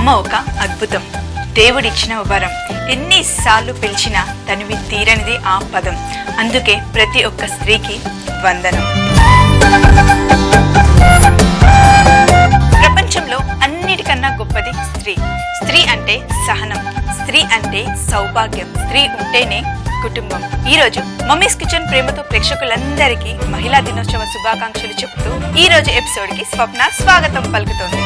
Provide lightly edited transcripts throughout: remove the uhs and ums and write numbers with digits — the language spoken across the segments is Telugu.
అమ్మ ఒక అద్భుతం, దేవుడిచ్చిన వరం. ఎన్నిసార్లు పిలిచినా తనివి తీరనిది ఆ పదం. అందుకే ప్రతి ఒక్క స్త్రీకి వందనం. ప్రపంచంలో అన్నిటికన్నా గొప్పది స్త్రీ. స్త్రీ అంటే సహనం, స్త్రీ అంటే సౌభాగ్యం, స్త్రీ ఉంటేనే కుటుంబం. ఈ రోజు మమ్మీస్ కిచెన్ ప్రేమతో ప్రేక్షకులందరికీ మహిళా దినోత్సవ శుభాకాంక్షలు చెబుతూ ఈ రోజు ఎపిసోడ్ కి స్వప్న స్వాగతం పలుకుతోంది.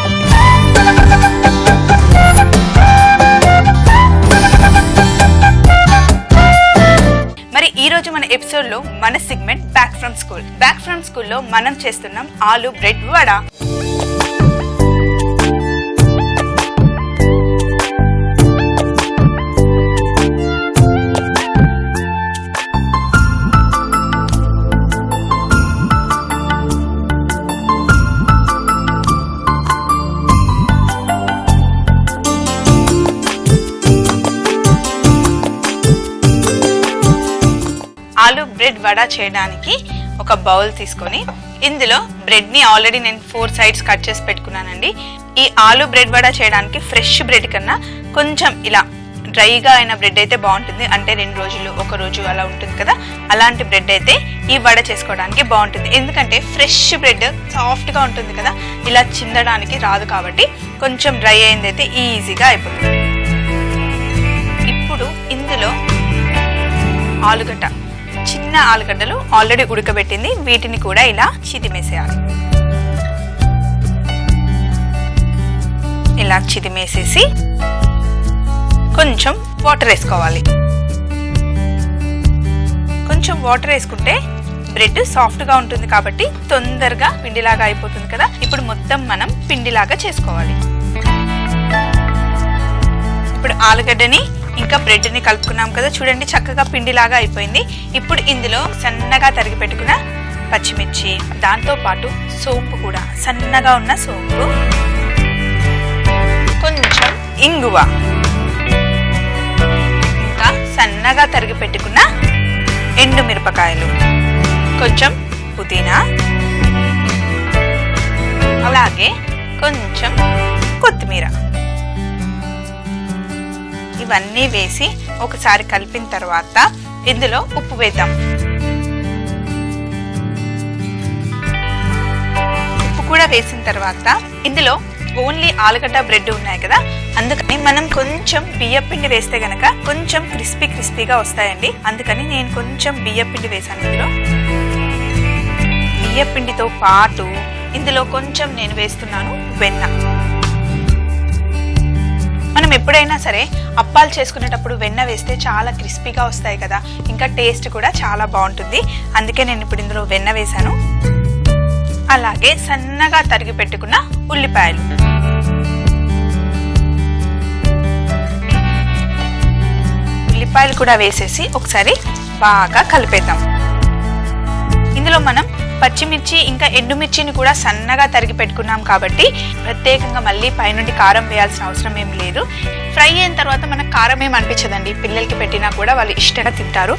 మరి ఈ రోజు మన ఎపిసోడ్ లో మన segment back from school. Back from స్కూల్లో మనం చేస్తున్నాం ఆలు బ్రెడ్ వడ. ఆలు బ్రెడ్ వడ చేయడానికి ఒక బౌల్ తీసుకొని ఇందులో బ్రెడ్ ని ఆల్రెడీ నేను 4 సైడ్స్ కట్ చేసి పెట్టుకున్నానండి. ఈ ఆలు బ్రెడ్ వడ చేయడానికి ఫ్రెష్ బ్రెడ్ కన్నా కొంచెం ఇలా డ్రైగా అయిన బ్రెడ్ అయితే బాగుంటుంది. అంటే 2 రోజులు 1 రోజు అలా ఉంటుంది కదా, అలాంటి బ్రెడ్ అయితే ఈ వడ చేసుకోవడానికి బాగుంటుంది. ఎందుకంటే ఫ్రెష్ బ్రెడ్ సాఫ్ట్ గా ఉంటుంది కదా, ఇలా చిందడానికి రాదు. కాబట్టి కొంచెం డ్రై అయింది అయితే ఈజీగా అయిపోతుంది. ఇప్పుడు ఇందులో ఆలుగడ్డ, చిన్న ఆలుగడ్డలు ఆల్రెడీ ఉడకబెట్టింది, వీటిని కూడా ఇలా చిదిమేసేయాలి. ఇలా చిదిమేసేసి కొంచెం వాటర్ వేసుకోవాలి. కొంచెం వాటర్ వేసుకుంటే బ్రెడ్ సాఫ్ట్ గా ఉంటుంది కాబట్టి తొందరగా పిండిలాగా అయిపోతుంది కదా. ఇప్పుడు మొత్తం మనం పిండిలాగా చేసుకోవాలి. ఇప్పుడు ఆలుగడ్డని ఇంకా బ్రెడ్ ని కలుపుకున్నాం కదా, చూడండి చక్కగా పిండిలాగా అయిపోయింది. ఇప్పుడు ఇందులో సన్నగా తరిగి పెట్టుకున్న పచ్చిమిర్చి, దాంతో పాటు సోంపు కూడా, సన్నగా ఉన్న సోంపు, కొంచెం ఇంగువ, ఇంకా సన్నగా తరిగి పెట్టుకున్న ఎండు మిరపకాయలు, కొంచెం పుదీనా, అలాగే కొంచెం కొత్తిమీర. ఇవన్నీ వేసి ఒకసారి కలిపిన తర్వాత ఇందులో ఉప్పు వేద్దాం. ఉప్పు కూడా వేసిన తర్వాత ఇందులో ఓన్లీ ఆలుగడ్డ బ్రెడ్ ఉన్నాయి కదా, అందుకని మనం కొంచెం బియ్యపిండి వేస్తే గనక కొంచెం క్రిస్పీగా వస్తాయండి. అందుకని నేను కొంచెం బియ్యపిండి వేసాను. ఇందులో బియ్యపిండితో పాటు ఇందులో కొంచెం నేను వేస్తున్నాను వెన్న. మనం ఎప్పుడైనా సరే అప్పాలు చేసుకునేటప్పుడు వెన్న వేస్తే చాలా క్రిస్పీగా వస్తాయి కదా, ఇంకా టేస్ట్ కూడా చాలా బాగుంటుంది. అందుకే నేను ఇప్పుడు ఇందులో వెన్న వేసాను. అలాగే సన్నగా తరిగి పెట్టుకున్న ఉల్లిపాయలు, ఉల్లిపాయలు కూడా వేసేసి ఒకసారి బాగా కలిపేద్దాం. ఇందులో మనం పచ్చిమిర్చి ఇంకా ఎండుమిర్చిని కూడా సన్నగా తరిగి పెట్టుకున్నాం కాబట్టి ప్రత్యేకంగా మళ్ళీ పైనుండి కారం వేయాల్సిన అవసరం ఏం లేదు. ఫ్రై అయిన తర్వాత మనకు కారం ఏం అనిపించదండి, పిల్లలకి పెట్టినా కూడా వాళ్ళు ఇష్టంగా తింటారు.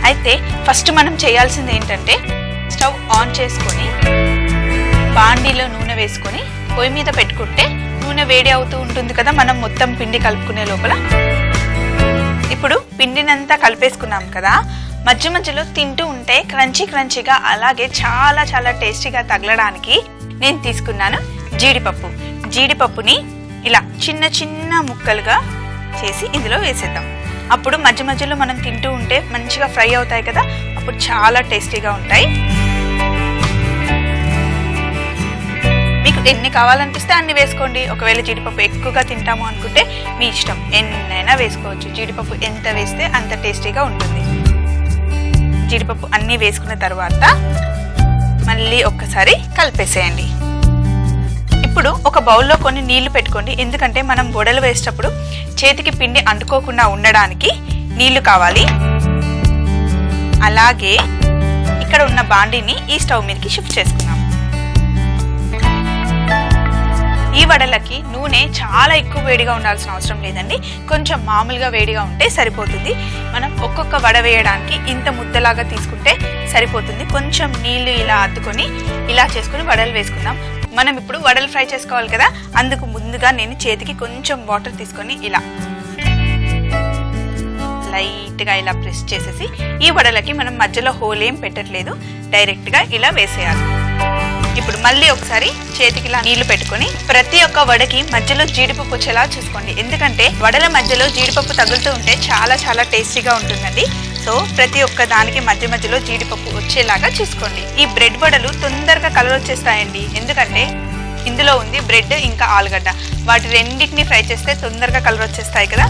అయితే ఫస్ట్ మనం చేయాల్సింది ఏంటంటే స్టవ్ ఆన్ చేసుకొని బాండీలో నూనె వేసుకొని పొయ్యి మీద పెట్టుకుంటే నూనె వేడి అవుతూ ఉంటుంది కదా, మనం మొత్తం పిండి కలుపుకునే లోపల. ఇప్పుడు పిండినంతా కలిపేసుకున్నాం కదా, మధ్య మధ్యలో తింటూ ఉంటే క్రంచీగా అలాగే చాలా చాలా టేస్టీగా తగలడానికి నేను తీసుకున్నాను జీడిపప్పు. జీడిపప్పుని ఇలా చిన్న ముక్కలుగా చేసి ఇందులో వేసేద్దాం. అప్పుడు మధ్య మధ్యలో మనం తింటూ ఉంటే మంచిగా ఫ్రై అవుతాయి కదా, అప్పుడు చాలా టేస్టీగా ఉంటాయి. మీకు ఎన్ని కావాలనిపిస్తే అన్ని వేసుకోండి. ఒకవేళ జీడిపప్పు ఎక్కువగా తింటాము అనుకుంటే మీ ఇష్టం, ఎన్నైనా వేసుకోవచ్చు. జీడిపప్పు ఎంత వేస్తే అంత టేస్టీగా ఉంటుంది. జీడిపప్పు అన్నీ వేసుకున్న తర్వాత మళ్ళీ ఒక్కసారి కలిపేసేయండి. ఇప్పుడు ఒక బౌల్లో కొన్ని నీళ్లు పెట్టుకోండి, ఎందుకంటే మనం వడలు వేసేటప్పుడు చేతికి పిండి అంటుకోకుండా ఉండడానికి నీళ్లు కావాలి. అలాగే ఇక్కడ ఉన్న బాండీని ఈ స్టవ్ మీదకి షిఫ్ట్ చేసుకుందాం. ఈ వడలకి నూనె చాలా ఎక్కువ వేడిగా ఉండాల్సిన అవసరం లేదండి, కొంచెం మామూలుగా వేడిగా ఉంటే సరిపోతుంది. మనం ఒక్కొక్క వడ వేయడానికి ఇంత ముద్దలాగా తీసుకుంటే సరిపోతుంది. కొంచెం నీళ్లు ఇలా అద్దుకొని ఇలా చేసుకుని వడలు వేసుకుందాం. మనం ఇప్పుడు వడలు ఫ్రై చేసుకోవాలి కదా, అందుకు ముందుగా నేను చేతికి కొంచెం వాటర్ తీసుకొని ఇలా లైట్గా ఇలా ప్రెస్ చేసేసి, ఈ వడలకి మనం మధ్యలో హోల్ ఏం పెట్టట్లేదు, డైరెక్ట్గా ఇలా వేసేయాలి. ఇప్పుడు మళ్ళీ ఒకసారి చేతికి ఇలా నీళ్లు పెట్టుకొని ప్రతి ఒక్క వడకి మధ్యలో జీడిపప్పు వచ్చేలా చూసుకోండి. ఎందుకంటే వడల మధ్యలో జీడిపప్పు తగులుతూ ఉంటే చాలా చాలా టేస్టీగా ఉంటుందండి. సో ప్రతి ఒక్క దానికి మధ్య మధ్యలో జీడిపప్పు వచ్చేలాగా చూసుకోండి. ఈ బ్రెడ్ వడలు తొందరగా కలర్ వచ్చేస్తాయండి, ఎందుకంటే ఇందులో ఉంది బ్రెడ్ ఇంకా ఆలుగడ్డ. వాటి రెండింటిని ఫ్రై చేస్తే తొందరగా కలర్ వచ్చేస్తాయి కదా.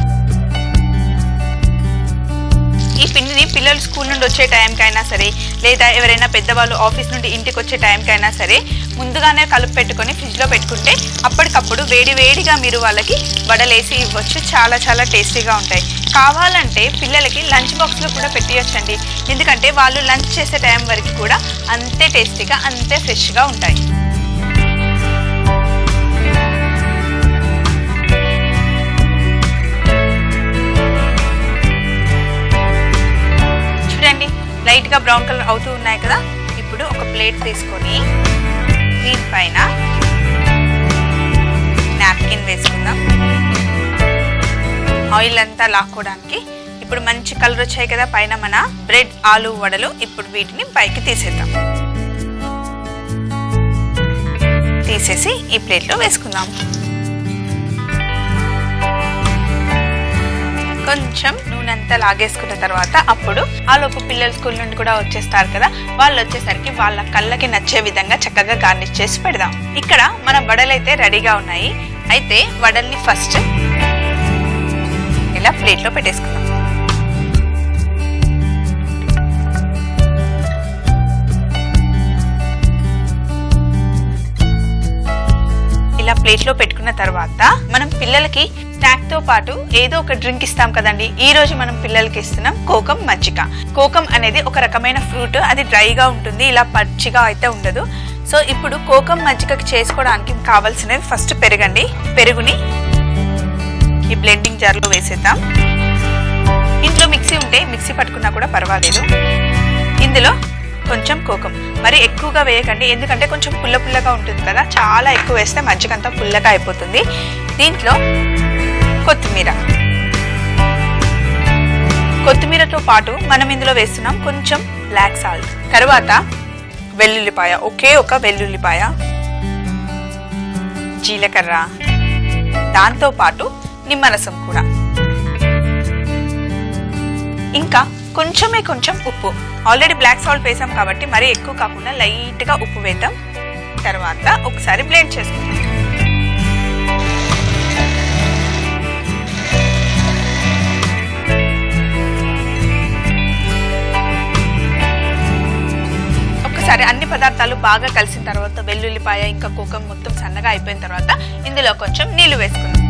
ఈ పిండిని పిల్లలు స్కూల్ నుండి వచ్చే టైంకైనా సరే, లేదా ఎవరైనా పెద్దవాళ్ళు ఆఫీస్ నుండి ఇంటికి వచ్చే టైంకైనా సరే ముందుగానే కలుపు పెట్టుకొని ఫ్రిడ్జ్లో పెట్టుకుంటే అప్పటికప్పుడు వేడిగా మీరు వాళ్ళకి వడలేసి ఇవ్వచ్చు. చాలా చాలా టేస్టీగా ఉంటాయి. కావాలంటే పిల్లలకి లంచ్ బాక్స్లో కూడా పెట్టియచ్చండి, ఎందుకంటే వాళ్ళు లంచ్ చేసే టైం వరకు కూడా అంతే టేస్టీగా అంతే ఫ్రెష్గా ఉంటాయి. లైట్గా బ్రౌన్ కలర్ అవుతూ ఉన్నాయి కదా. ఇప్పుడు ఒక ప్లేట్ తీసుకొని దీనిపైన నాప్కిన్ వేసుకుందాం, ఆయిల్ అంతా లాక్కోవడానికి. ఇప్పుడు మంచి కలర్ వచ్చాయి కదా పైన మన బ్రెడ్ ఆలు వడలు. ఇప్పుడు వీటిని పైకి తీసేద్దాం. తీసేసి ఈ ప్లేట్లో వేసుకుందాం. కొంచెం నూనె అంతా లాగేసుకున్న తర్వాత అప్పుడు ఆలోపు పిల్లలు స్కూల్ నుండి కూడా వచ్చేస్తారు కదా, వాళ్ళు వచ్చేసరికి వాళ్ళ కళ్ళకి నచ్చే విధంగా చక్కగా గార్నిష్ చేసి పెడదాం. ఇక్కడ మన వడలు అయితే రెడీగా ఉన్నాయి. అయితే వడల్ని ఫస్ట్ ఇలా ప్లేట్లో పెట్టేసుకుందాం. ఇలా ప్లేట్లో పెట్టుకున్న తర్వాత మనం పిల్లలకి స్నాక్ తో పాటు ఏదో ఒక డ్రింక్ ఇస్తాం కదండి. ఈ రోజు మనం పిల్లలకి ఇస్తున్నాం కోకం మజ్జిగ. కోకం అనేది ఒక రకమైన ఫ్రూట్, అది డ్రైగా ఉంటుంది, ఇలా పచ్చిగా అయితే ఉండదు. సో ఇప్పుడు కోకం మజ్జిగకి చేసుకోవడానికి కావాల్సినవి ఫస్ట్ పెరుగండి. పెరుగుని ఈ బ్లెండింగ్ జార్లో వేసేద్దాం. ఇంట్లో మిక్సీ ఉంటే మిక్సీ పట్టుకున్నా కూడా పర్వాలేదు. ఇందులో కొంచెం కోకం, మరి ఎక్కువగా వేయకండి, ఎందుకంటే కొంచెం పుల్లగా ఉంటుంది కదా. చాలా ఎక్కువ వేస్తే మజ్జిగంతా పుల్లగా అయిపోతుంది. దీంట్లో కొత్తిమీరతో పాటు మనం ఇందులో వేస్తున్నాం కొంచెం బ్లాక్ సాల్ట్, తర్వాత వెల్లుల్లిపాయ, ఒకే ఒక వెల్లుల్లిపాయ, జీలకర్ర, దాంతో పాటు నిమ్మరసం కూడా, ఇంకా కొంచెం ఉప్పు. ఆల్రెడీ బ్లాక్ సాల్ట్ వేసాం కాబట్టి మరీ ఎక్కువ కాకుండా లైట్గా ఉప్పు వేద్దాం. తర్వాత ఒకసారి బ్లెండ్ చేసుకుందాం. ఒకసారి అన్ని పదార్థాలు బాగా కలిసిన తర్వాత వెల్లుల్లిపాయ ఇంకా కోకం మొత్తం సన్నగా అయిపోయిన తర్వాత ఇందులో కొంచెం నీళ్లు వేసుకుందాం.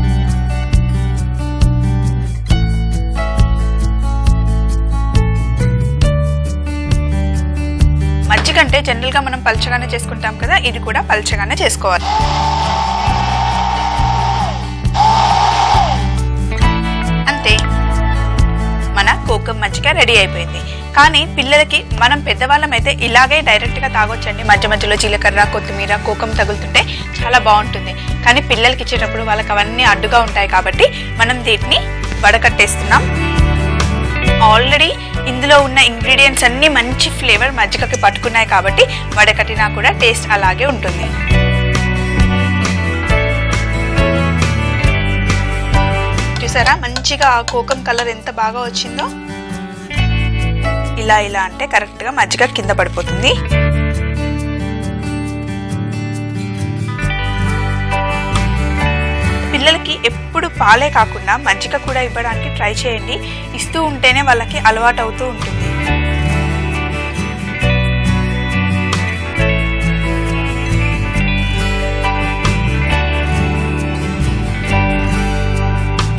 మజ్జిగ అంటే జనరల్ గా మనం పల్చగానే చేసుకుంటాం కదా, ఇది కూడా పల్చగానే చేసుకోవాలి. అంతే, మన కోకం మజ్జిగ రెడీ అయిపోయింది. కానీ పిల్లలకి మనం పెద్దవాళ్ళం అయితే ఇలాగే డైరెక్ట్ గా తాగొచ్చండి. మధ్య మధ్యలో జీలకర్ర, కొత్తిమీర, కోకం తగులుతుంటే చాలా బాగుంటుంది. కానీ పిల్లలకి ఇచ్చేటప్పుడు వాళ్ళకి అవన్నీ అడ్డుగా ఉంటాయి కాబట్టి మనం దీన్ని వడకట్టేస్తున్నాం. ఆల్రెడీ ఇందులో ఉన్న ఇంగ్రీడియంట్స్ అన్ని మంచి ఫ్లేవర్ మజ్జిగకి పట్టుకున్నాయి కాబట్టి వడకట్టినా కూడా టేస్ట్ అలాగే ఉంటుంది. చూసారా మంచిగా కోకం కలర్ ఎంత బాగా వచ్చిందో. ఇలా అంటే కరెక్ట్ గా మజ్జిగ కింద పడిపోతుంది. పిల్లలకి ఎప్పుడు పాలే కాకుండా మజ్జిగ కూడా ఇవ్వడానికి ట్రై చేయండి. ఇస్తూ ఉంటేనే వాళ్ళకి అలవాటు అవుతూ ఉంటుంది.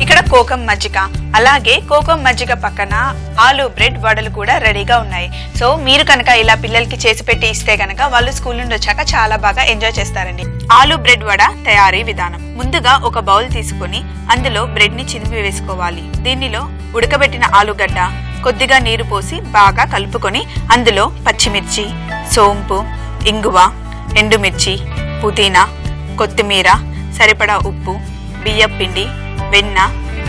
ఇక్కడ కోకం మజ్జిగ, అలాగే కోకం మజ్జిగ పక్కన ఆలు బ్రెడ్ వడలు కూడా రెడీగా ఉన్నాయి. సో మీరు కనుక ఇలా పిల్లలకి చేసి పెట్టి ఇస్తే కనుక వాళ్ళు స్కూల్ నుండి వచ్చాక చాలా బాగా ఎంజాయ్ చేస్తారండి. ఆలు బ్రెడ్ వడ తయారీ విధానం: ముందుగా ఒక బౌల్ తీసుకుని అందులో బ్రెడ్ ని చిదిమి వేసుకోవాలి. దీనిలో ఉడకబెట్టిన ఆలుగడ్డ, కొద్దిగా నీరు పోసి బాగా కలుపుకొని అందులో పచ్చిమిర్చి, సోంపు, ఇంగువ, ఎండుమిర్చి, పుదీనా, కొత్తిమీర, సరిపడా ఉప్పు, బియ్యం పిండి, వెన్న,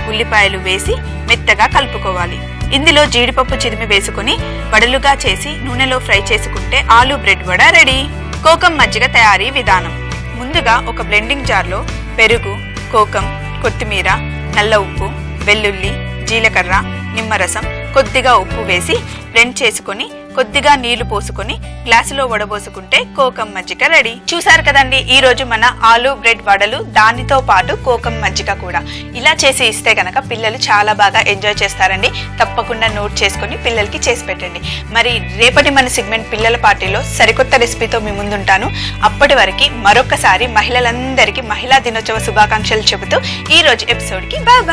ఉల్లిపాయలు వేసి మెత్తగా కలుపుకోవాలి. ఇందులో జీడిపప్పు చిదిమి వేసుకుని వడలుగా చేసి నూనెలో ఫ్రై చేసుకుంటే ఆలూ బ్రెడ్ వడ రెడీ. కోకం మజ్జిగ తయారీ విధానం. ముందుగా ఒక బ్లెండింగ్ జార్లో పెరుగు, కోకం, కొత్తిమీర, నల్ల ఉప్పు, వెల్లుల్లి, జీలకర్ర, నిమ్మరసం, కొద్దిగా ఉప్పు వేసి బ్లెండ్ చేసుకొని కొద్దిగా నీళ్లు పోసుకొని గ్లాసులో వడబోసుకుంటే కోకం మజ్జిగ రెడీ. చూసారు కదండి ఈ రోజు మన ఆలూ బ్రెడ్ వడలు, దానితో పాటు కోకం మజ్జిగ కూడా. ఇలా చేసి ఇస్తే గనక పిల్లలు చాలా బాగా ఎంజాయ్ చేస్తారండి. తప్పకుండా నోట్ చేసుకొని పిల్లలకి చేసి పెట్టండి. మరి రేపటి మన సెగ్మెంట్ పిల్లల పార్టీలో సరికొత్త రెసిపీతో మీ ముందుంటాను. అప్పటి వరకు మరొకసారి మహిళలందరికీ మహిళా దినోత్సవ శుభాకాంక్షలు చెబుతూ ఈ రోజు ఎపిసోడ్కి బాయ్.